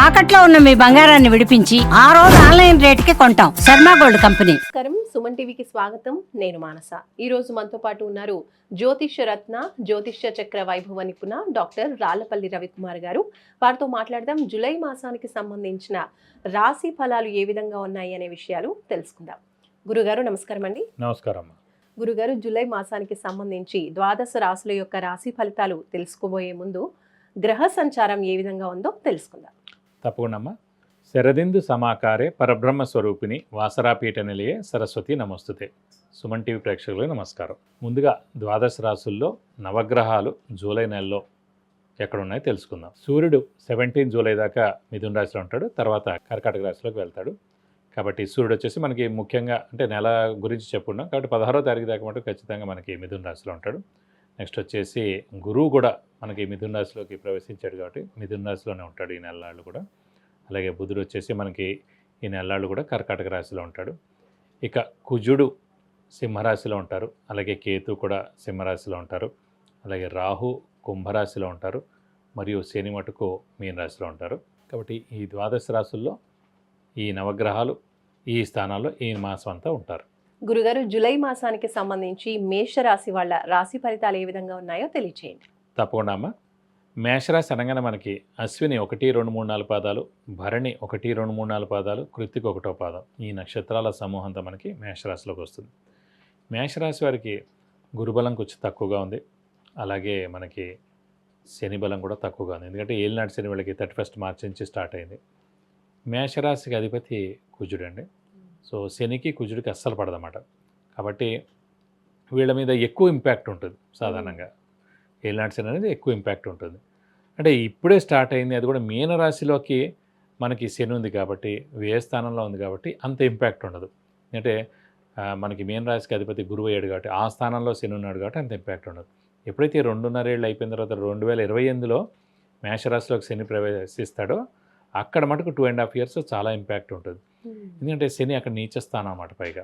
తాకట్లో ఉన్న మీ బంగారాన్ని విడిపించి ఆ రోజు ఆన్లైన్ రేటుకి కొంటాం. Sharma gold company. నమస్కారం, సుమన్ టీవీకి స్వాగతం. నేను మానస. ఈ రోజు మనతో పాటు ఉన్నారు జ్యోతిష్య రత్న, జ్యోతిష్య చక్ర వైభవ నిపుణ డాక్టర్ రాళ్లపల్లి రవికుమార్ గారు. వారితో మాట్లాడదాం. జూలై మాసానికి సంబంధించిన రాశి ఫలాలు ఏ విధంగా ఉన్నాయి అనే విషయాలు తెలుసుకుందాం. గురుగారు నమస్కారం అండి. నమస్కారం. గురుగారు, జూలై మాసానికి సంబంధించి ద్వాదశ రాశుల యొక్క రాశి ఫలితాలు తెలుసుకోబోయే ముందు గ్రహ సంచారం ఏ విధంగా ఉందో తెలుసుకుందాం. తప్పకుండా అమ్మా. శరదిందు సమాకారే పరబ్రహ్మ స్వరూపిణి వాసరాపీఠ నిలయే సరస్వతి నమస్తుతే. సుమన్ టీవీ ప్రేక్షకులకు నమస్కారం. ముందుగా ద్వాదశ రాశుల్లో నవగ్రహాలు జూలై నెలలో ఎక్కడున్నాయో తెలుసుకుందాం. సూర్యుడు 17 జూలై దాకా మిథున రాశిలో ఉంటాడు, తర్వాత కర్కాటక రాశిలోకి వెళ్తాడు. కాబట్టి సూర్యుడు వచ్చేసి మనకి ముఖ్యంగా అంటే నెల గురించి చెప్పుకున్నాం కాబట్టి 16వ తారీఖు దాకా మటు ఖచ్చితంగా మనకి మిథున రాశిలో ఉంటాడు. నెక్స్ట్ వచ్చేసి గురువు కూడా మనకి మిథున రాశిలోకి ప్రవేశించాడు కాబట్టి మిథున రాశిలోనే ఉంటాడు ఈ నెలలాళ్ళు కూడా. అలాగే బుధుడు వచ్చేసి మనకి ఈ నెలలాళ్ళు కూడా కర్కాటక రాశిలో ఉంటాడు. ఇక కుజుడు సింహరాశిలో ఉంటారు, అలాగే కేతు కూడా సింహరాశిలో ఉంటారు, అలాగే రాహు కుంభరాశిలో ఉంటారు, మరియు శని మటుకు మీన రాశిలో ఉంటారు. కాబట్టి ఈ ద్వాదశ రాశుల్లో ఈ నవగ్రహాలు ఈ స్థానాల్లో ఈ మాసం అంతా ఉంటారు. గురుగారు, జూలై మాసానికి సంబంధించి మేషరాశి వాళ్ళ రాశి ఫలితాలు ఏ విధంగా ఉన్నాయో తెలియచేయండి. తప్పకుండా అమ్మ. మేషరాశి అనగానే మనకి అశ్విని 1, 2, 3, 4 పాదాలు, భరణి 1, 2, 3, 4 పాదాలు, కృత్తిక 1వ పాదం, ఈ నక్షత్రాల సమూహంతో మనకి మేషరాశిలోకి వస్తుంది. మేషరాశి వారికి గురుబలం కొంచెం తక్కువగా ఉంది, అలాగే మనకి శని బలం కూడా తక్కువగా ఉంది. ఎందుకంటే ఏలినాటి శని వాళ్ళకి 31 మార్చి నుంచి స్టార్ట్ అయింది. మేషరాశికి అధిపతి కుజుడు అండి. సో శనికి కుజుడికి అస్సలు పడదన్నమాట. కాబట్టి వీళ్ళ మీద ఎక్కువ ఇంపాక్ట్ ఉంటుంది. సాధారణంగా ఏలినాటి శని అనేది ఎక్కువ ఇంపాక్ట్ ఉంటుంది. అంటే ఇప్పుడే స్టార్ట్ అయింది, అది కూడా మీనరాశిలోకి మనకి శని ఉంది కాబట్టి, వ్యయ స్థానంలో ఉంది కాబట్టి అంత ఇంపాక్ట్ ఉండదు. అంటే మనకి మీనరాశికి అధిపతి గురువు అయ్యాడు కాబట్టి ఆ స్థానంలో శని ఉన్నాడు కాబట్టి అంత ఇంపాక్ట్ ఉండదు. ఎప్పుడైతే 2.5 ఏళ్ళు అయిపోయిన తర్వాత 2028లో మేషరాశిలోకి శని ప్రవేశిస్తాడో అక్కడ మటుకు 2.5 ఇయర్స్ చాలా ఇంపాక్ట్ ఉంటుంది. ఎందుకంటే శని అక్కడ నీచ స్థానం అన్నమాట. పైగా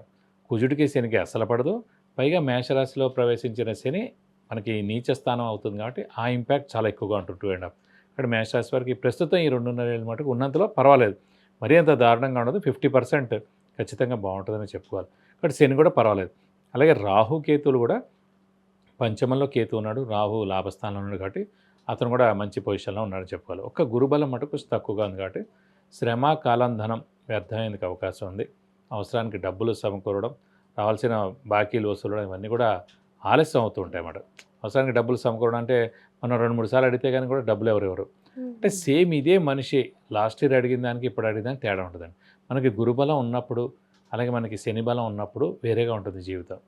కుజుడికి శనికి అసలు పడదు, పైగా మేషరాశిలో ప్రవేశించిన శని మనకి నీచ స్థానం అవుతుంది కాబట్టి ఆ ఇంపాక్ట్ చాలా ఎక్కువగా ఉంటుంది 2.5. ఇక్కడ మేషరాశి వారికి ప్రస్తుతం ఈ 2.5 ఏళ్ళ మటుకు ఉన్నంతలో పర్వాలేదు, మరీ అంత దారుణంగా ఉండదు, 50% ఖచ్చితంగా బాగుంటుందని చెప్పుకోవాలి. కాబట్టి శని కూడా పర్వాలేదు. అలాగే రాహు కేతువులు కూడా పంచమంలో కేతు ఉన్నాడు, రాహు లాభస్థానంలో ఉన్నాడు కాబట్టి అతను కూడా మంచి పొజిషన్లో ఉన్నాడని చెప్పుకోవాలి. ఒక్క గురుబలం మటుకు తక్కువగా ఉంది కాబట్టి శ్రమ కాలం ధనం వ్యర్థమయ్యేందుకు అవకాశం ఉంది. అవసరానికి డబ్బులు సమకూరడం, రావాల్సిన బాకీలు వసూలడం ఇవన్నీ కూడా ఆలస్యం అవుతూ ఉంటాయి అన్నమాట. అవసరానికి డబ్బులు సమకూరడం అంటే మనం 2-3 సార్లు అడిగితే కానీ కూడా డబ్బులు ఎవరెవరు అంటే సేమ్ ఇదే మనిషి లాస్ట్ ఇయర్ అడిగిన దానికి ఇప్పుడు అడిగిన దానికి తేడా ఉంటుందండి. మనకి గురుబలం ఉన్నప్పుడు అలాగే మనకి శని బలం ఉన్నప్పుడు వేరేగా ఉంటుంది జీవితం.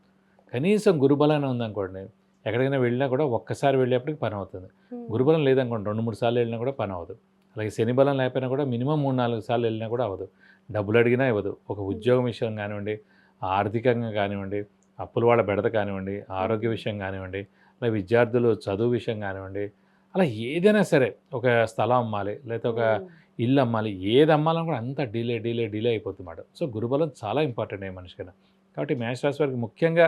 కనీసం గురుబలాన్ని ఉందనుకోండి, ఎక్కడికైనా వెళ్ళినా కూడా ఒక్కసారి వెళ్ళేప్పటికి పని అవుతుంది. గురుబలం లేదనుకోండి 2-3 సార్లు వెళ్ళినా కూడా పని అవ్వదు. అలాగే శని బలం లేకపోయినా కూడా మినిమం 3-4 సార్లు వెళ్ళినా కూడా అవ్వదు. డబ్బులు అడిగినా ఇవ్వదు. ఒక ఉద్యోగం విషయం కానివ్వండి, ఆర్థికంగా కానివ్వండి, అప్పుల వాళ్ళ బెడద కానివ్వండి, ఆరోగ్య విషయం కానివ్వండి, అలాగే విద్యార్థులు చదువు విషయం కానివ్వండి, అలా ఏదైనా సరే ఒక స్థలం అమ్మాలి లేకపోతే ఒక ఇల్లు అమ్మాలి, ఏది అమ్మాలని కూడా అంతా డిలే అయిపోతుందన్నమాట. సో గురుబలం చాలా ఇంపార్టెంట్ ఏ మనిషికైనా. కాబట్టి మేషరాశి వారికి ముఖ్యంగా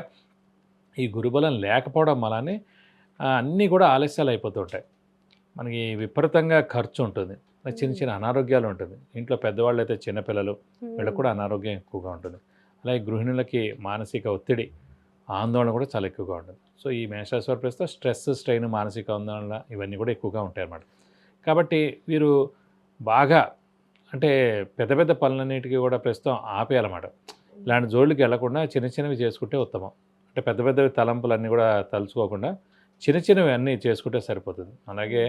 ఈ గురుబలం లేకపోవడం వల్లనే అన్నీ కూడా ఆలస్యాలు అయిపోతూ ఉంటాయి. మనకి విపరీతంగా ఖర్చు ఉంటుంది, చిన్న అనారోగ్యాలు ఉంటుంది. ఇంట్లో పెద్దవాళ్ళు అయితే చిన్నపిల్లలు వీళ్ళకి కూడా అనారోగ్యం ఎక్కువగా ఉంటుంది. అలాగే గృహిణులకి మానసిక ఒత్తిడి, ఆందోళన కూడా చాలా ఎక్కువగా ఉంటుంది. సో ఈ మేషరాశి వారి ప్రస్తుతం స్ట్రెస్, స్ట్రెయిన్, మానసిక ఆందోళన ఇవన్నీ కూడా ఎక్కువగా ఉంటాయి అన్నమాట. కాబట్టి వీరు బాగా అంటే పెద్ద పనులన్నిటికీ కూడా ప్రస్తుతం ఆపేయాలన్నమాట. ఇలాంటి జోళ్ళకి వెళ్లకుండా చిన్నవి చేసుకుంటే ఉత్తమం. అంటే పెద్దవి తలంపులన్నీ కూడా తలుచుకోకుండా చిన్నవి అన్నీ చేసుకుంటే సరిపోతుంది. అలాగే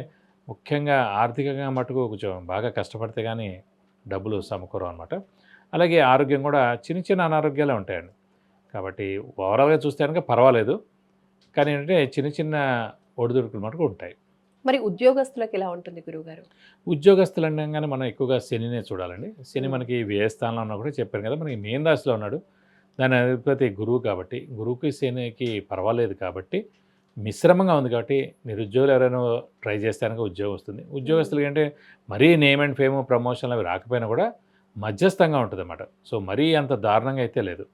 ముఖ్యంగా ఆర్థికంగా మటుకు కొంచెం బాగా కష్టపడితే కానీ డబ్బులు సమకూరవు అనమాట. అలాగే ఆరోగ్యం కూడా చిన్న అనారోగ్యాలే ఉంటాయండి. కాబట్టి ఓవరాల్గా చూస్తే కనుక పర్వాలేదు, కానీ ఏంటంటే చిన్న ఒడిదుడుకులు మటుకు ఉంటాయి. మరి ఉద్యోగస్తులకు ఎలా ఉంటుంది గురువుగారు? ఉద్యోగస్తులు అనగానే మనం ఎక్కువగా శనినే చూడాలండి. శని మనకి వ్యయ స్థానంలో ఉన్నా కూడా చెప్పాను కదా, మనకి మీన రాశిలో ఉన్నాడు. దాని అధిపతి గురువు కాబట్టి గురువుకి శనికి పర్వాలేదు కాబట్టి మిశ్రమంగా ఉంది కాబట్టి నిరుద్యోగులు ఎవరైనా ట్రై చేస్తే కనుక ఉద్యోగం వస్తుంది. ఉద్యోగస్తులకి అంటే మరీ నేమ్ అండ్ ఫేమ్ ప్రమోషన్లు అవి రాకపోయినా కూడా మధ్యస్థంగా ఉంటుంది అన్నమాట. సో మరీ అంత దారుణంగా అయితే లేదు.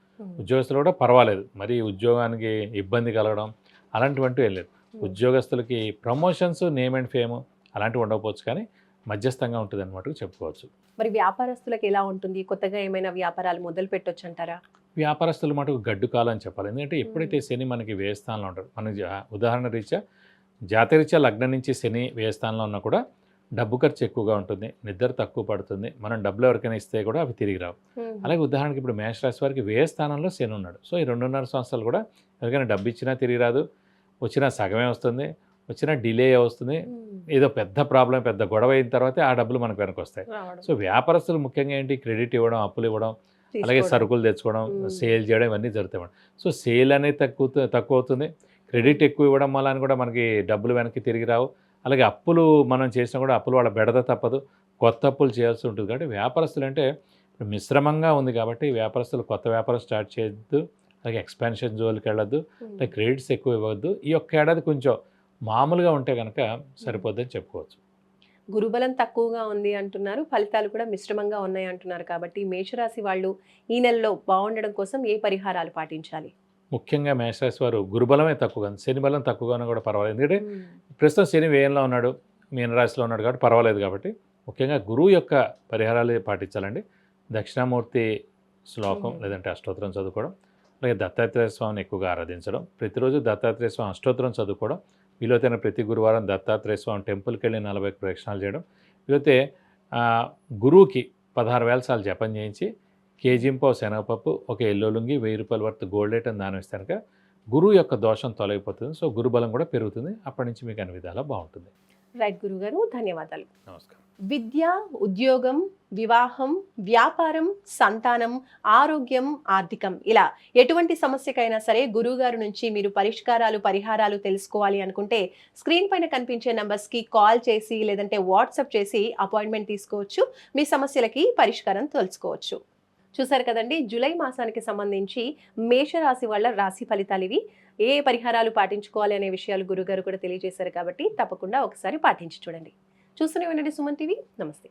ఉద్యోగస్తులు కూడా పర్వాలేదు, మరీ ఉద్యోగానికి ఇబ్బంది కలగడం అలాంటివంటూ ఏం లేదు. ఉద్యోగస్తులకి ప్రమోషన్స్, నేమ్ అండ్ ఫేమ్ అలాంటివి ఉండకపోవచ్చు, కానీ మధ్యస్థంగా ఉంటుంది అన్నమాట చెప్పుకోవచ్చు. మరి వ్యాపారస్తులకు ఎలా ఉంటుంది? కొత్తగా ఏమైనా వ్యాపారాలు మొదలు పెట్టొచ్చు అంటారా? వ్యాపారస్తుల మటుకు గడ్డు కాలం అని చెప్పాలి. ఎందుకంటే ఎప్పుడైతే శని మనకి వ్యయ స్థానంలో ఉంటాడు, మన ఉదాహరణ రీత్యా జాతరీత్యా లగ్నం నుంచి శని వ్యయ స్థానంలో ఉన్నా కూడా డబ్బు ఖర్చు ఎక్కువగా ఉంటుంది, నిద్ర తక్కువ పడుతుంది, మనం డబ్బులు ఎవరికైనా ఇస్తే కూడా అవి తిరిగి రావు. అలాగే ఉదాహరణకి ఇప్పుడు మేషరాశి వారికి వ్యయ స్థానంలో శని ఉన్నాడు. సో ఈ 2.5 సంవత్సరాలు కూడా ఎవరికైనా డబ్బు ఇచ్చినా తిరిగి రాదు, వచ్చినా సగమే వస్తుంది, వచ్చినా డిలే వస్తుంది, ఏదో పెద్ద ప్రాబ్లం పెద్ద గొడవ అయిన తర్వాతే ఆ డబ్బులు మనకు వెనక్కి వస్తాయి. సో వ్యాపారస్తులు ముఖ్యంగా ఏంటి, క్రెడిట్ ఇవ్వడం, అప్పులు ఇవ్వడం, అలాగే సరుకులు తెచ్చుకోవడం, సేల్ చేయడం ఇవన్నీ జరుగుతాయి. సో సేల్ అనేది తక్కువ అవుతుంది, క్రెడిట్ ఎక్కువ ఇవ్వడం వల్ల కూడా మనకి డబ్బులు వెనక్కి తిరిగి రావు. అలాగే అప్పులు మనం చేసినా కూడా అప్పులు వాళ్ళ బెడద తప్పదు, కొత్త అప్పులు చేయాల్సి ఉంటుంది. కాబట్టి వ్యాపారస్తులు అంటే ఇప్పుడు మిశ్రమంగా ఉంది కాబట్టి వ్యాపారస్తులు కొత్త వ్యాపారం స్టార్ట్ చేయొద్దు, అలాగే ఎక్స్పాన్షన్ జోలికి వెళ్ళొద్దు, అంటే క్రెడిట్స్ ఎక్కువ ఇవ్వద్దు. ఈ ఒక్క ఏడాది కొంచెం మామూలుగా ఉంటే కనుక సరిపోద్దని చెప్పుకోవచ్చు. గురుబలం తక్కువగా ఉంది అంటున్నారు, ఫలితాలు కూడా మిశ్రమంగా ఉన్నాయి అంటున్నారు. కాబట్టి మేషరాశి వాళ్ళు ఈ నెలలో బాగుండడం కోసం ఏ పరిహారాలు పాటించాలి? ముఖ్యంగా మేషరాశి వారు గురుబలమే తక్కువగా ఉంది, శని బలం తక్కువగా ఉన్నా కూడా పర్వాలేదు. ఎందుకంటే ప్రస్తుతం శని వ్యయంలో ఉన్నాడు, మీనరాశిలో ఉన్నాడు కాబట్టి పర్వాలేదు. కాబట్టి ముఖ్యంగా గురువు యొక్క పరిహారాలు పాటించాలండి. దక్షిణామూర్తి శ్లోకం లేదంటే అష్టోత్తరం చదువుకోవడం, అలాగే దత్తాత్రేయ స్వామిని ఎక్కువగా ఆరాధించడం, ప్రతిరోజు దత్తాత్రేయ స్వామి అష్టోత్తరం చదువుకోవడం, వీలైతే ప్రతి గురువారం దత్తాత్రేయ స్వామి టెంపుల్కి వెళ్ళి 40 ప్రదక్షిణాలు చేయడం, వీలైతే గురువుకి 16,000 సార్లు జపం చేయించి కేజీంపావు శనగపప్పు, ఒక ఎల్లో లుంగి, 1000 రూపాయల వర్త్ గోల్డ్ ఐటమ్ దానం ఇస్తే కనుక గురువు యొక్క దోషం తొలగిపోతుంది. సో గురుబలం కూడా పెరుగుతుంది. అప్పటి నుంచి మీకు అన్ని విధాలా బాగుంటుంది. రైట్ గురుగారు, ధన్యవాదాలు. నమస్కారం. విద్య, ఉద్యోగం, వివాహం, వ్యాపారం, సంతానం, ఆరోగ్యం, ఆర్థికం ఇలా ఎటువంటి సమస్యకైనా సరే గురువుగారు నుంచి మీరు పరిహారాలు తెలుసుకోవాలి అనుకుంటే స్క్రీన్ పైన కనిపించే నంబర్స్కి కాల్ చేసి లేదంటే వాట్సాప్ చేసి అపాయింట్మెంట్ తీసుకోవచ్చు. మీ సమస్యలకి పరిష్కారం తెలుసుకోవచ్చు. చూసారు కదండి, జూలై మాసానికి సంబంధించి మేషరాశి వాళ్ళ రాశి ఫలితాలు ఇవి. ఏ పరిహారాలు పాటించుకోవాలి అనే విషయాలు గురుగారు కూడా తెలియజేశారు. కాబట్టి తప్పకుండా ఒకసారి పాటించి చూడండి. చూస్తూనే ఉండండి సుమన్ టీవీ. నమస్తే.